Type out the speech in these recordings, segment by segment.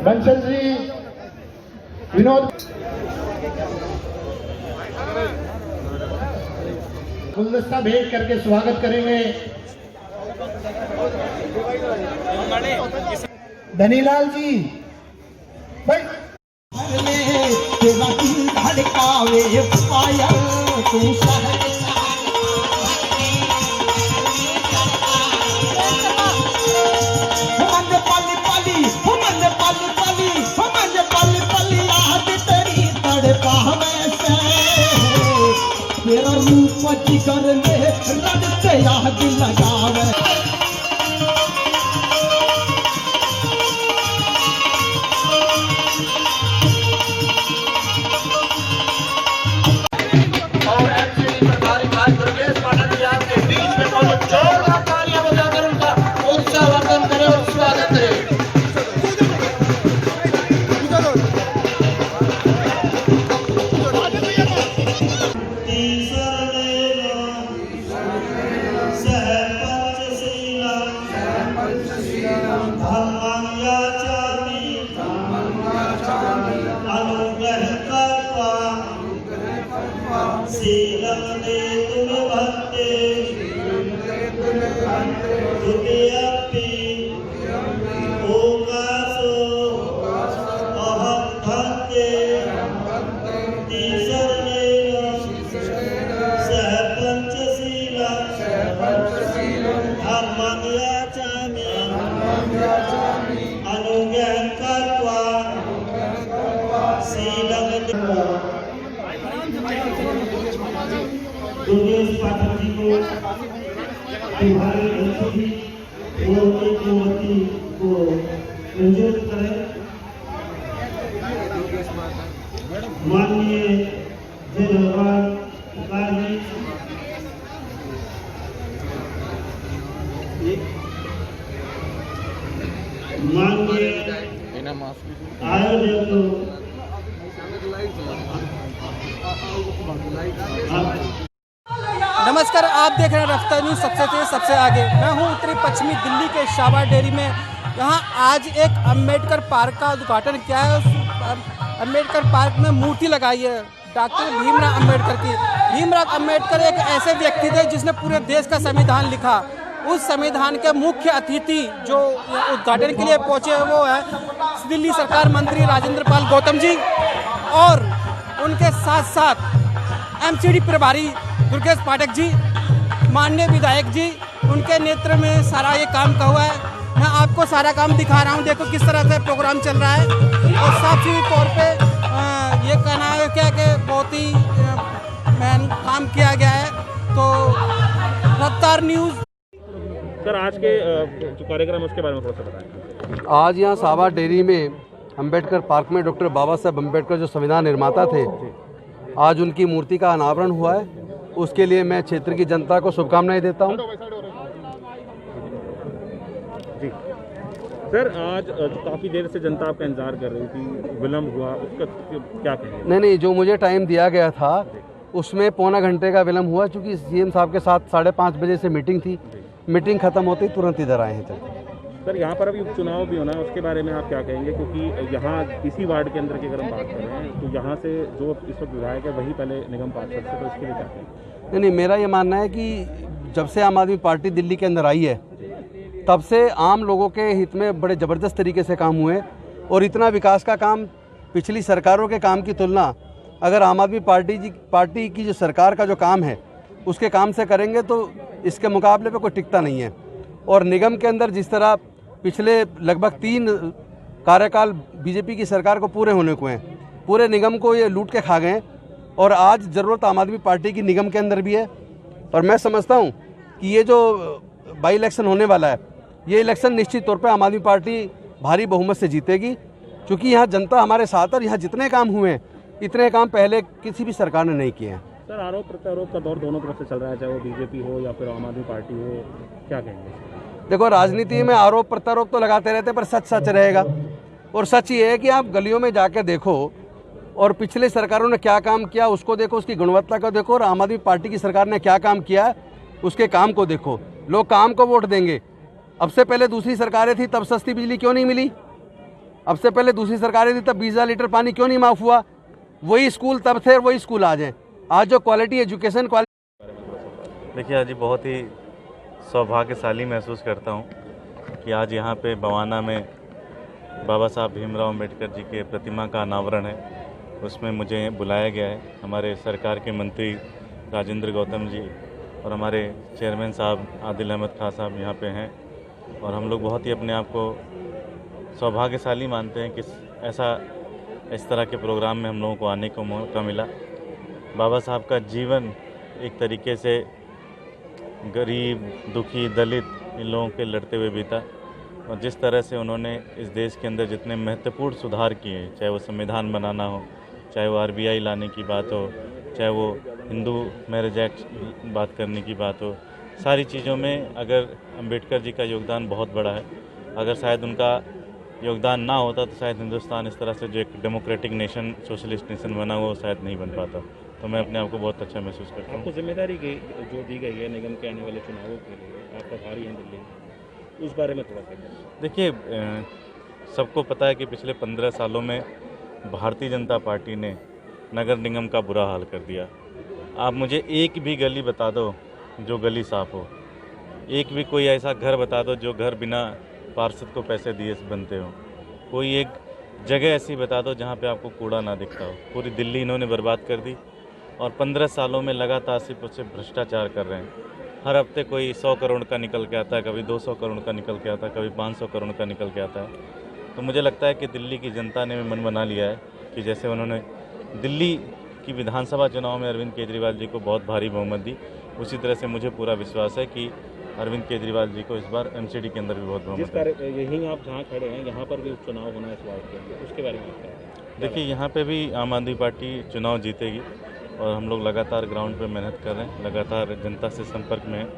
बंसल जी, विनोद, गुलदस्ता भेंट करके स्वागत करेंगे। धनीलाल जी भाई तेरा रूप जिगर में रंग याद लगावे। और एक्चुअली सरकारी कार्य दुर्गेश पाठक जी आपके बीच में मौजूद, जोरदार तालियां बजाकर उनका उत्साहवर्धन करें और स्वागत करें। दुर्गेश पाठक जी को तुम्हारे औषधि और एक मूर्ति को मंजूर करें। माननीय जयराम जी, माननीय आयोजक नमस्कार, आप देख रहे हैं रफ्तार न्यूज़, सबसे तेज सबसे आगे। मैं हूं उत्तरी पश्चिमी दिल्ली के शाहबाद डेयरी में। यहां आज एक अम्बेडकर पार्क का उद्घाटन किया है। उस अम्बेडकर पार्क में मूर्ति लगाई है डॉक्टर भीमराव अम्बेडकर की। भीमराव अम्बेडकर एक ऐसे व्यक्ति थे जिसने पूरे देश का संविधान लिखा। उस संविधान के मुख्य अतिथि जो उद्घाटन के लिए पहुँचे वो है दिल्ली सरकार मंत्री राजेंद्र पाल गौतम जी, और उनके साथ साथ MCD प्रभारी दुर्गेश पाठक जी, माननीय विधायक जी, उनके नेतृत्व में सारा ये काम का हुआ है। मैं आपको सारा काम दिखा रहा हूँ, देखो किस तरह से प्रोग्राम चल रहा है। और साफ सीधे तौर पे ये कहना है क्या कि बहुत ही मेहनत काम किया गया है। तो रफ्तार न्यूज़ सर, आज के जो कार्यक्रम है उसके बारे में थोड़ा सा बताएं। आज यहाँ शाहबाद डेयरी में अम्बेडकर पार्क में डॉक्टर बाबा साहब अम्बेडकर जो संविधान निर्माता थे, आज उनकी मूर्ति का अनावरण हुआ है। उसके लिए मैं क्षेत्र की जनता को शुभकामनाएं देता हूं। जी सर, आज काफ़ी देर से जनता आपका इंतजार कर रही थी, विलम्ब हुआ, उसका क्या कहेंगे? नहीं, जो मुझे टाइम दिया गया था उसमें पौना घंटे का विलम्ब हुआ, क्योंकि CM साहब के साथ 5:30 बजे से मीटिंग थी। मीटिंग खत्म होते ही तुरंत इधर आए हैं। सर, यहाँ पर अभी उपचुनाव भी होना है, उसके बारे में आप क्या कहेंगे? क्योंकि यहाँ इसी वार्ड के अंदर की अगर हम बात कर रहे हैं तो यहाँ से जो इस वक्त विधायक है वही पहले निगम पार्षद थे, तो इसके लिए क्या कहेंगे? नहीं, मेरा ये मानना है कि जब से आम आदमी पार्टी दिल्ली के अंदर आई है तब से आम लोगों के हित में बड़े ज़बरदस्त तरीके से काम हुए, और इतना विकास का काम पिछली सरकारों के काम की तुलना अगर आम आदमी पार्टी की जो सरकार का जो काम है उसके काम से करेंगे तो इसके मुकाबले पे कोई टिकता नहीं है। और निगम के अंदर जिस तरह पिछले लगभग 3 कार्यकाल बीजेपी की सरकार को पूरे होने को हैं, पूरे निगम को ये लूट के खा गए, और आज ज़रूरत आम आदमी पार्टी की निगम के अंदर भी है। और मैं समझता हूँ कि ये जो बाई इलेक्शन होने वाला है, ये इलेक्शन निश्चित तौर पे आम आदमी पार्टी भारी बहुमत से जीतेगी, क्योंकि यहाँ जनता हमारे साथ है और यहाँ जितने काम हुए हैं इतने काम पहले किसी भी सरकार ने नहीं किए हैं। सर, आरोप प्रत्यारोप का दौर दोनों तरफ से चल रहा है, चाहे वो बीजेपी हो या फिर आम आदमी पार्टी हो, क्या कहेंगे? देखो, राजनीति में आरोप प्रत्यारोप तो लगाते रहते हैं, पर सच सच रहेगा। और सच ये है कि आप गलियों में जाके देखो और पिछले सरकारों ने क्या काम किया उसको देखो, उसकी गुणवत्ता को देखो, और आम आदमी पार्टी की सरकार ने क्या काम किया उसके काम को देखो। लोग काम को वोट देंगे, अब से पहले दूसरी सरकारें थी तब सस्ती बिजली क्यों नहीं मिली? अब से पहले दूसरी सरकारें थी तब 20,000 लीटर पानी क्यों नहीं माफ़ हुआ? वही स्कूल तब थे, वही स्कूल आज हैं। आज जो क्वालिटी एजुकेशन देखिए, आज बहुत ही सौभाग्यशाली महसूस करता हूँ कि आज यहाँ पे बवाना में बाबा साहब भीमराव अम्बेडकर जी के प्रतिमा का अनावरण है। उसमें मुझे बुलाया गया है। हमारे सरकार के मंत्री राजेंद्र गौतम जी और हमारे चेयरमैन साहब आदिल अहमद खां साहब यहाँ पे हैं, और हम लोग बहुत ही अपने आप को सौभाग्यशाली मानते हैं कि इस तरह के प्रोग्राम में हम लोगों को आने को मौका मिला। बाबा साहब का जीवन एक तरीके से गरीब, दुखी, दलित इन लोगों के लड़ते हुए बीता, और जिस तरह से उन्होंने इस देश के अंदर जितने महत्वपूर्ण सुधार किए, चाहे वो संविधान बनाना हो, चाहे वो RBI लाने की बात हो, चाहे वो हिंदू मैरिज एक्ट बात करने की बात हो, सारी चीज़ों में अगर अंबेडकर जी का योगदान बहुत बड़ा है। अगर शायद उनका योगदान ना होता तो शायद हिंदुस्तान इस तरह से जो एक डेमोक्रेटिक नेशन, सोशलिस्ट नेशन बना हुआ, शायद नहीं बन पाता। तो मैं अपने आप को बहुत अच्छा महसूस करता हूँ। आपको जिम्मेदारी जो दी गई है निगम के आने वाले चुनावों के लिए, आप प्रभारी हैं दिल्ली में, उस बारे में थोड़ा सा देखिए, सबको पता है कि पिछले 15 सालों में भारतीय जनता पार्टी ने नगर निगम का बुरा हाल कर दिया। आप मुझे एक भी गली बता दो जो गली साफ़ हो, एक भी कोई ऐसा घर बता दो जो घर बिना पार्षद को पैसे दिए बनते हो, कोई एक जगह ऐसी बता दो जहाँ पे आपको कूड़ा ना दिखता हो। पूरी दिल्ली इन्होंने बर्बाद कर दी, और 15 सालों में लगातार सिर्फ उससे भ्रष्टाचार कर रहे हैं। हर हफ्ते कोई 100 करोड़ का निकल के आता है, कभी 200 करोड़ का निकल के आता है, कभी 500 करोड़ का निकल के आता है। तो मुझे लगता है कि दिल्ली की जनता ने मन बना लिया है कि जैसे उन्होंने दिल्ली की विधानसभा चुनाव में अरविंद केजरीवाल जी को बहुत भारी बहुमत दी, उसी तरह से मुझे पूरा विश्वास है कि अरविंद केजरीवाल जी को इस बार MCD के अंदर भी बहुत बहुमत है। यहीं आप जहाँ खड़े हैं यहाँ पर भी उपचुनाव होना है इस वार्ड के अंदर, उसके बारे में आप क्या कहें? देखिए, यहाँ पे भी आम आदमी पार्टी चुनाव जीतेगी, और हम लोग लगातार ग्राउंड पे मेहनत कर रहे हैं, लगातार जनता से संपर्क में हैं।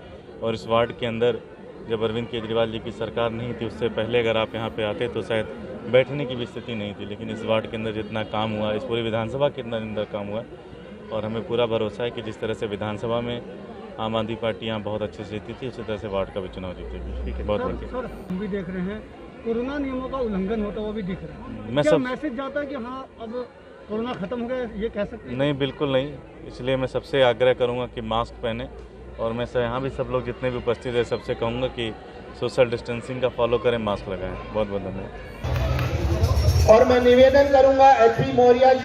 और इस वार्ड के अंदर जब अरविंद केजरीवाल जी की सरकार नहीं थी, उससे पहले अगर आप यहाँ पे आते तो शायद बैठने की भी स्थिति नहीं थी। लेकिन इस वार्ड के अंदर जितना काम हुआ, इस पूरी विधानसभा के अंदर काम हुआ, और हमें पूरा भरोसा है कि जिस तरह से विधानसभा में आम आदमी पार्टी यहाँ बहुत अच्छे से जीती थी, उसी तरह से वार्ड का भी चुनाव जीतेगी। ठीक है, बहुत बढ़िया। सर, हम भी देख रहे हैं कोरोना नियमों का उल्लंघन होता हुआ भी दिख रहा है। मैं क्या सब मैसेज जाता है कि हाँ अब कोरोना खत्म हो गया, ये कह सकते हैं? नहीं, बिल्कुल नहीं। इसलिए मैं सबसे आग्रह करूँगा कि मास्क पहने, और मैं यहाँ भी सब लोग जितने भी उपस्थित है सबसे कहूँगा कि सोशल डिस्टेंसिंग का फॉलो करें, मास्क लगाएं। बहुत बहुत धन्यवाद। और मैं निवेदन करूंगा HP मौर्य